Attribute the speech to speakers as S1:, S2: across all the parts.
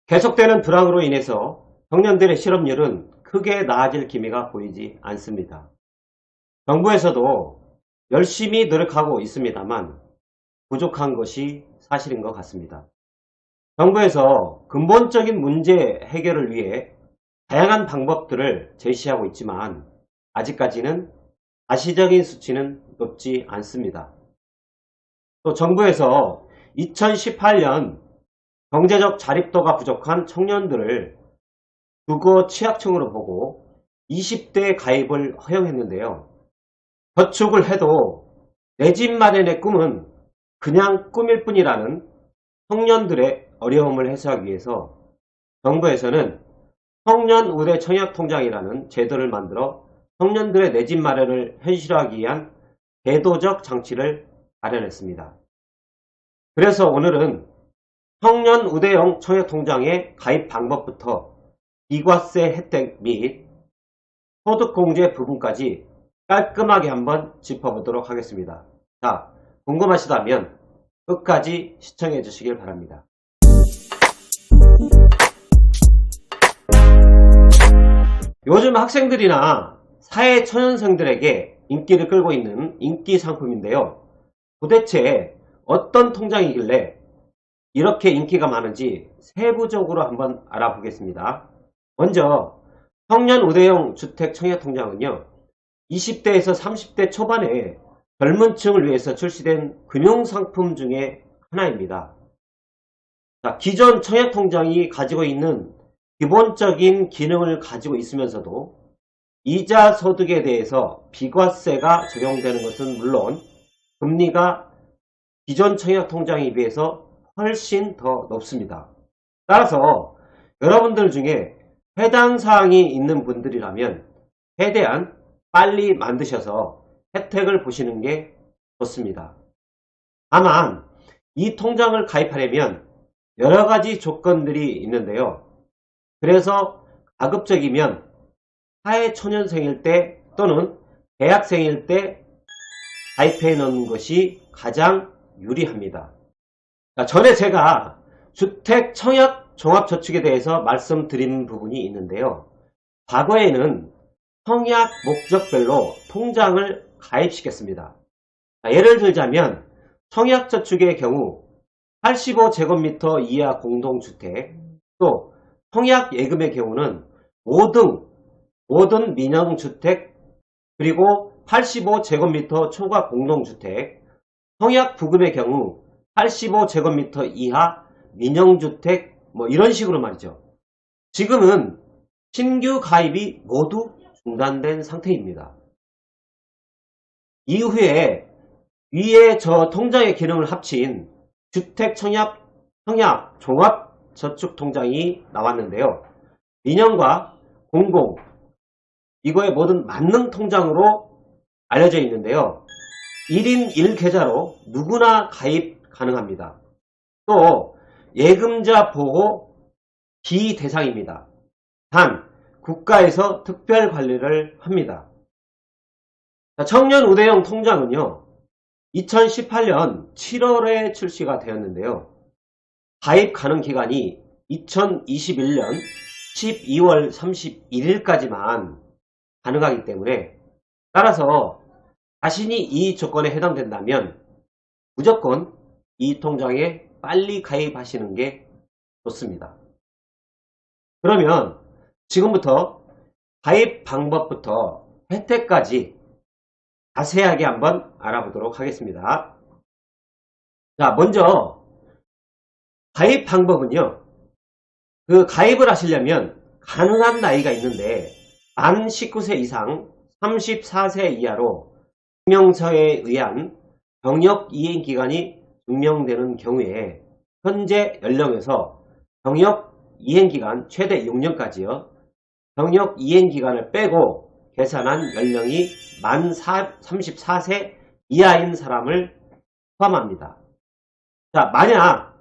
S1: 계속되는 불황으로 인해서 청년들의 실업률은 크게 나아질 기미가 보이지 않습니다. 정부에서도 열심히 노력하고 있습니다만 부족한 것이 사실인 것 같습니다. 정부에서 근본적인 문제 해결을 위해 다양한 방법들을 제시하고 있지만 아직까지는 가시적인 수치는 높지 않습니다. 또 정부에서 2018년 경제적 자립도가 부족한 청년들을 주거 취약층으로 보고 20대 가입을 허용했는데요. 저축을 해도 내 집 마련의 꿈은 그냥 꿈일 뿐이라는 청년들의 어려움을 해소하기 위해서 정부에서는 청년 우대 청약통장이라는 제도를 만들어 청년들의 내 집 마련을 현실화하기 위한 제도적 장치를 마련했습니다. 그래서 오늘은 청년 우대형 청약통장의 가입 방법부터 비과세 혜택 및 소득공제 부분까지 깔끔하게 한번 짚어보도록 하겠습니다. 자, 궁금하시다면 끝까지 시청해 주시길 바랍니다. 요즘 학생들이나 사회초년생들에게 인기를 끌고 있는 인기 상품인데요. 도대체 어떤 통장이길래 이렇게 인기가 많은지 세부적으로 한번 알아보겠습니다. 먼저 청년 우대형 주택 청약통장은요. 20대에서 30대 초반의 젊은 층을 위해서 출시된 금융상품 중에 하나입니다. 자, 기존 청약통장이 가지고 있는 기본적인 기능을 가지고 있으면서도 이자 소득에 대해서 비과세가 적용되는 것은 물론 금리가 기존 청약통장에 비해서 훨씬 더 높습니다. 따라서 여러분들 중에 해당 사항이 있는 분들이라면 최대한 빨리 만드셔서 혜택을 보시는 게 좋습니다. 다만 이 통장을 가입하려면 여러가지 조건들이 있는데요. 그래서 가급적이면 사회초년생일 때 또는 대학생일 때 가입해 놓는 것이 가장 유리합니다. 전에 제가 주택 청약 종합저축에 대해서 말씀드린 부분이 있는데요. 과거에는 청약 목적별로 통장을 가입시켰습니다. 예를 들자면 청약저축의 경우 85제곱미터 이하 공동주택, 또 청약예금의 경우는 모든 민영주택, 그리고 85제곱미터 초과 공동주택, 청약부금의 경우 85제곱미터 이하 민영주택, 이런 식으로 말이죠. 지금은 신규 가입이 모두 중단된 상태입니다. 이후에 위에 저 통장의 기능을 합친 주택 청약 종합저축통장이 나왔는데요. 민영과 공공, 이거의 모든 만능 통장으로 알려져 있는데요. 1인 1계좌로 누구나 가입 가능합니다. 또 예금자 보호 비대상입니다. 단 국가에서 특별 관리를 합니다. 청년 우대형 통장은요. 2018년 7월에 출시가 되었는데요. 가입 가능 기간이 2021년 12월 31일까지만 가능하기 때문에 따라서 자신이 이 조건에 해당된다면 무조건 이 통장에 빨리 가입하시는 게 좋습니다. 그러면 지금부터 가입 방법부터 혜택까지 자세하게 한번 알아보도록 하겠습니다. 자, 먼저 가입 방법은요. 가입을 하시려면 가능한 나이가 있는데 만 19세 이상 34세 이하로 증명서에 의한 병역 이행 기간이 증명되는 경우에 현재 연령에서 병역 이행 기간 최대 6년까지요. 병역 이행 기간을 빼고 계산한 연령이 만 34세 이하인 사람을 포함합니다. 자, 만약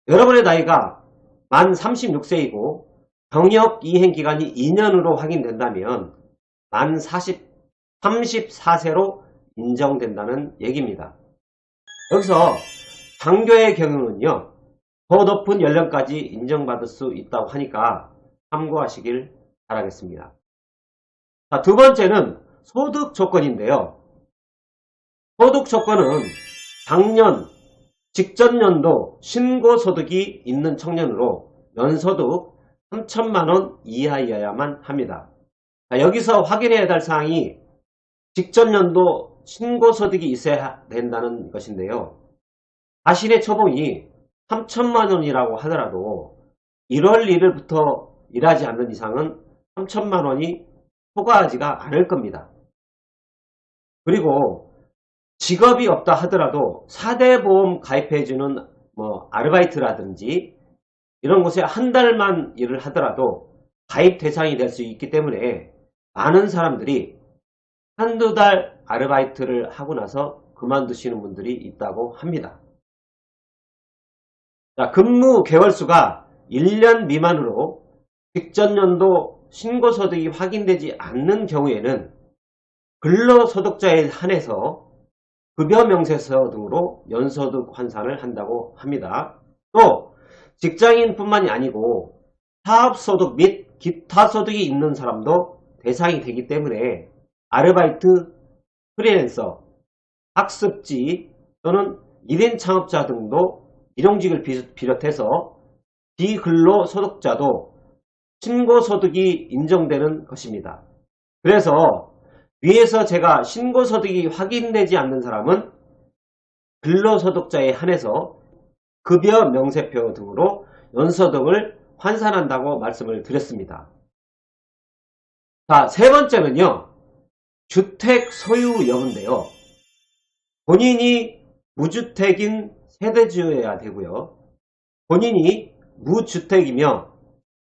S1: 여러분의 나이가 만 36세이고 병역 이행 기간이 2년으로 확인된다면 만 34세로 인정된다는 얘기입니다. 여기서 장교의 경우는요. 더 높은 연령까지 인정받을 수 있다고 하니까 참고하시길 바라겠습니다. 자, 두 번째는 소득 조건인데요. 소득 조건은 작년 직전 연도 신고소득이 있는 청년으로 연소득 3천만원 이하여야만 합니다. 자, 여기서 확인해야 할 사항이 직전 연도 신고소득이 있어야 된다는 것인데요. 자신의 초봉이 3천만원이라고 하더라도 1월 1일부터 일하지 않는 이상은 3천만원이 초과하지가 않을 겁니다. 그리고 직업이 없다 하더라도 4대 보험 가입해주는 아르바이트라든지 이런 곳에 한 달만 일을 하더라도 가입 대상이 될 수 있기 때문에 많은 사람들이 한두 달 아르바이트를 하고 나서 그만두시는 분들이 있다고 합니다. 자, 근무 개월수가 1년 미만으로 직전 연도 신고소득이 확인되지 않는 경우에는 근로소득자에 한해서 급여 명세서 등으로 연소득 환산을 한다고 합니다. 또 직장인뿐만이 아니고 사업소득 및 기타 소득이 있는 사람도 대상이 되기 때문에 아르바이트, 프리랜서, 학습지 또는 1인 창업자 등도 일용직을 비롯해서 비근로소득자도 신고소득이 인정되는 것입니다. 그래서 위에서 제가 신고소득이 확인되지 않는 사람은 근로소득자에 한해서 급여 명세표 등으로 연소득을 환산한다고 말씀을 드렸습니다. 자, 세 번째는요. 주택 소유 여부인데요. 본인이 무주택인 세대주여야 되고요. 본인이 무주택이며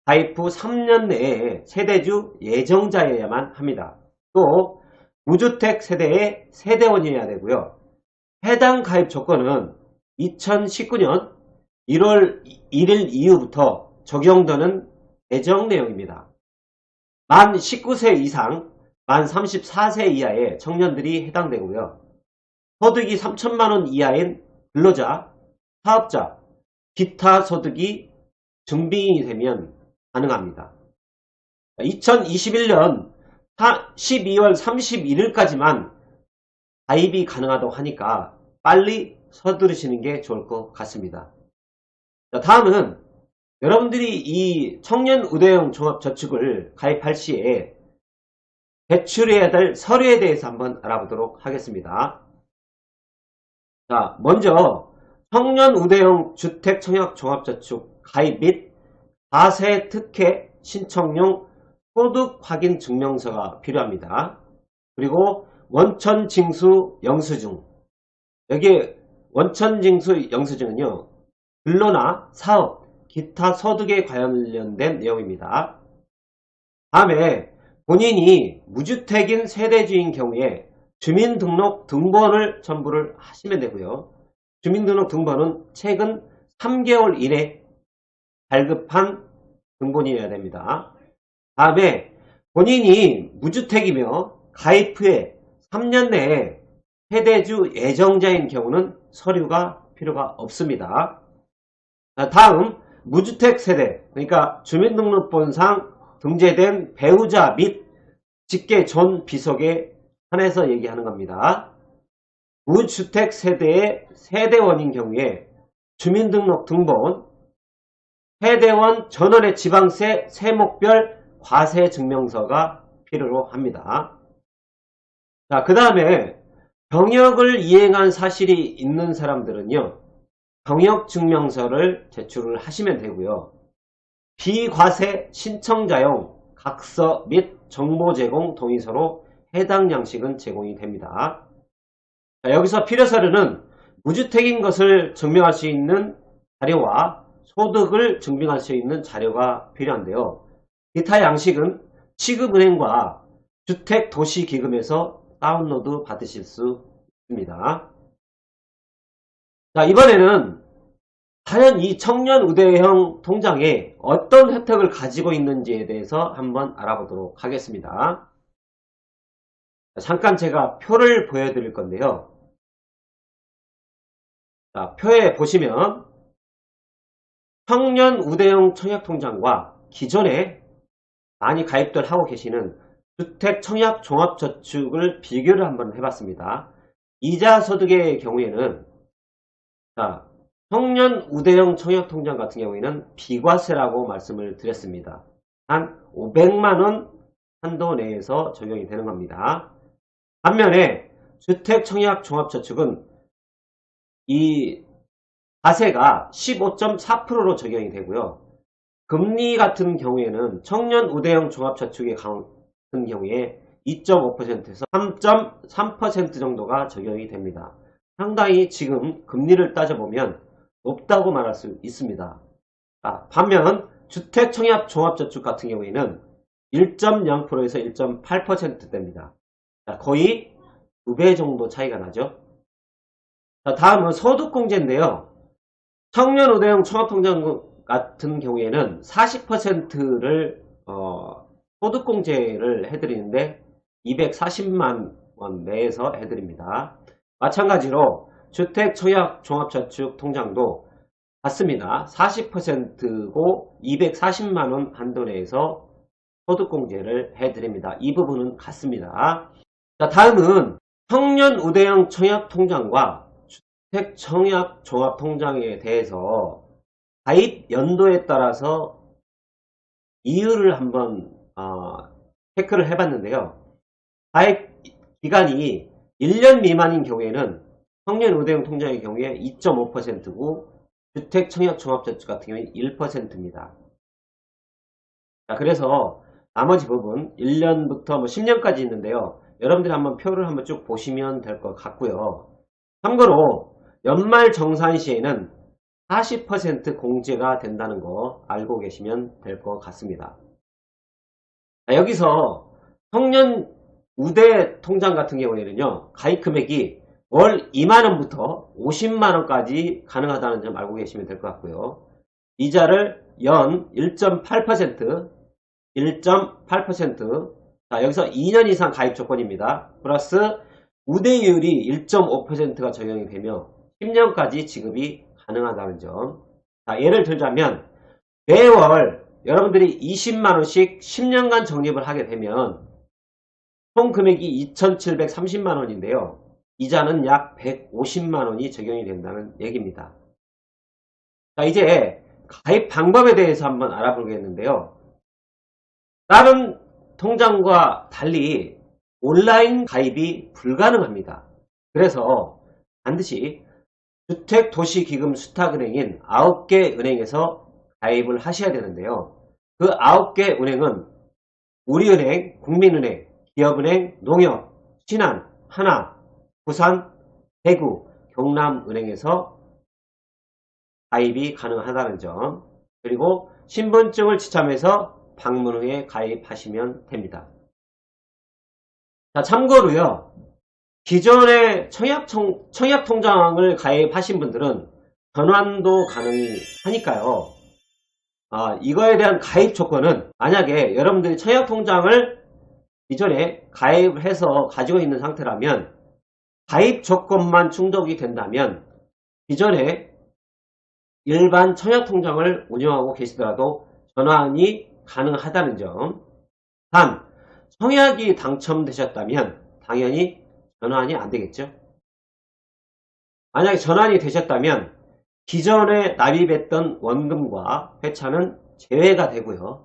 S1: 가입 후 3년 내에 세대주 예정자여야만 합니다. 또 무주택 세대의 세대원이어야 되고요. 해당 가입 조건은 2019년 1월 1일 이후부터 적용되는 개정 내용입니다. 만 19세 이상, 만 34세 이하의 청년들이 해당되고요. 소득이 3천만원 이하인 근로자, 사업자, 기타 소득이 증빙이 되면 가능합니다. 2021년 12월 31일까지만 가입이 가능하다고 하니까 빨리 서두르시는 게 좋을 것 같습니다. 자, 다음은 여러분들이 이 청년우대형 종합저축을 가입할 시에 제출해야 될 서류에 대해서 한번 알아보도록 하겠습니다. 자, 먼저 청년우대형 주택청약종합저축 가입 및 과세 특혜 신청용 소득확인증명서가 필요합니다. 그리고 원천징수 영수증, 여기 원천징수 영수증은요, 근로나 사업, 기타 소득에 관련된 내용입니다. 다음에 본인이 무주택인 세대주인 경우에 주민등록 등본을 첨부를 하시면 되고요. 주민등록 등본은 최근 3개월 이내 발급한 등본이어야 됩니다. 다음에 본인이 무주택이며 가입 후에 3년 내에 세대주 예정자인 경우는 서류가 필요가 없습니다. 다음 무주택 세대, 그러니까 주민등록본상 등재된 배우자 및 직계 전 비속에 한해서 얘기하는 겁니다. 무주택 세대의 세대원인 경우에 주민등록 등본, 세대원 전원의 지방세 세목별 과세 증명서가 필요로 합니다. 자, 그 다음에 병역을 이행한 사실이 있는 사람들은요, 병역증명서를 제출을 하시면 되고요. 비과세 신청자용 각서 및 정보 제공 동의서로 해당 양식은 제공이 됩니다. 자, 여기서 필요 서류는 무주택인 것을 증명할 수 있는 자료와 소득을 증명할 수 있는 자료가 필요한데요. 기타 양식은 취급은행과 주택도시기금에서 다운로드 받으실 수 있습니다. 자, 이번에는 과연 이 청년우대형 통장에 어떤 혜택을 가지고 있는지에 대해서 한번 알아보도록 하겠습니다. 잠깐 제가 표를 보여드릴 건데요. 자, 표에 보시면 청년 우대형 청약통장과 기존에 많이 가입들 하고 계시는 주택청약종합저축을 비교를 한번 해봤습니다. 이자 소득의 경우에는 자, 청년 우대형 청약통장 같은 경우에는 비과세라고 말씀을 드렸습니다. 한 500만원 한도 내에서 적용이 되는 겁니다. 반면에 주택청약종합저축은 이 과세가 15.4%로 적용이 되고요. 금리 같은 경우에는 청년 우대형 종합저축의 같은 경우에 2.5%에서 3.3% 정도가 적용이 됩니다. 상당히 지금 금리를 따져보면 높다고 말할 수 있습니다. 반면 주택청약종합저축 같은 경우에는 1.0%에서 1.8%대입니다. 거의 2배 정도 차이가 나죠. 다음은 소득공제인데요. 청년 우대형 청약통장 같은 경우에는 40%를 소득공제를 해드리는데 240만 원 내에서 해드립니다. 마찬가지로 주택청약종합저축 통장도 같습니다. 40%고 240만원 한도 내에서 소득공제를 해드립니다. 이 부분은 같습니다. 자, 다음은 청년 우대형 청약통장과 주택청약종합통장에 대해서 가입 연도에 따라서 이유를 한번 체크를 해봤는데요. 가입 기간이 1년 미만인 경우에는 청년 우대형 통장의 경우에 2.5%고 주택청약종합저축 같은 경우에 1%입니다. 자, 그래서 나머지 부분 1년부터 뭐 10년까지 있는데요. 여러분들이 한번 표를 한번 쭉 보시면 될 것 같고요. 참고로 연말 정산 시에는 40% 공제가 된다는 거 알고 계시면 될 것 같습니다. 자, 여기서 청년 우대 통장 같은 경우에는요. 가입 금액이 월 2만원부터 50만원까지 가능하다는 점 알고 계시면 될 것 같고요. 이자를 연 1.8%, 1.8%, 자, 여기서 2년 이상 가입 조건입니다. 플러스 우대율이 1.5%가 적용이 되며 10년까지 지급이 가능하다는 점. 자, 예를 들자면 매월 여러분들이 20만원씩 10년간 적립을 하게 되면 총 금액이 2,730만원인데요. 이자는 약 150만원이 적용이 된다는 얘기입니다. 자, 이제 가입 방법에 대해서 한번 알아보겠는데요. 다른 통장과 달리 온라인 가입이 불가능합니다. 그래서 반드시 주택도시기금 수탁은행인 9개 은행에서 가입을 하셔야 되는데요. 그 9개 은행은 우리은행, 국민은행, 기업은행, 농협, 신한, 하나, 부산, 대구, 경남은행에서 가입이 가능하다는 점, 그리고 신분증을 지참해서 방문 후에 가입하시면 됩니다. 자, 참고로요. 기존에 청약통장을 가입하신 분들은 전환도 가능이 하니까요. 이거에 대한 가입 조건은 만약에 여러분들이 청약통장을 기존에 가입을 해서 가지고 있는 상태라면 가입 조건만 충족이 된다면 기존에 일반 청약통장을 운영하고 계시더라도 전환이 가능하다는 점. 단, 청약이 당첨되셨다면 당연히 전환이 안 되겠죠. 만약에 전환이 되셨다면 기존에 납입했던 원금과 회차는 제외가 되고요.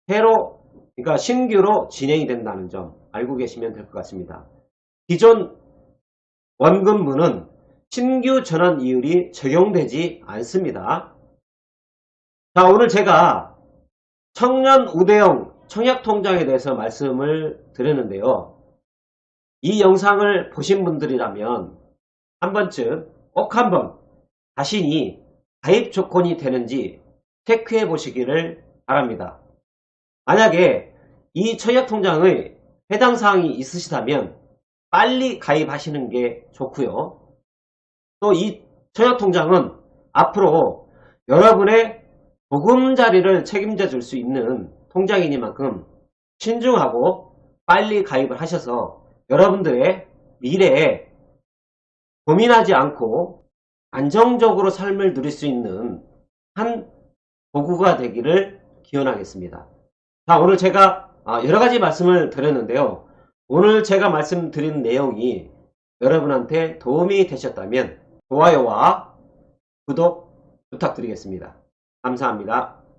S1: 새로, 그러니까 신규로 진행이 된다는 점 알고 계시면 될 것 같습니다. 기존 원금분은 신규 전환 이율이 적용되지 않습니다. 자, 오늘 제가 청년 우대형 청약통장에 대해서 말씀을 드렸는데요. 이 영상을 보신 분들이라면 한 번쯤 꼭 한번 자신이 가입 조건이 되는지 체크해 보시기를 바랍니다. 만약에 이 청약통장의 해당 사항이 있으시다면 빨리 가입하시는 게 좋고요. 또 이 청약통장은 앞으로 여러분의 보금자리를 책임져 줄 수 있는 통장이니만큼 신중하고 빨리 가입을 하셔서 여러분들의 미래에 고민하지 않고 안정적으로 삶을 누릴 수 있는 한 도구가 되기를 기원하겠습니다. 자, 오늘 제가 여러가지 말씀을 드렸는데요. 오늘 제가 말씀드린 내용이 여러분한테 도움이 되셨다면 좋아요와 구독 부탁드리겠습니다. 감사합니다.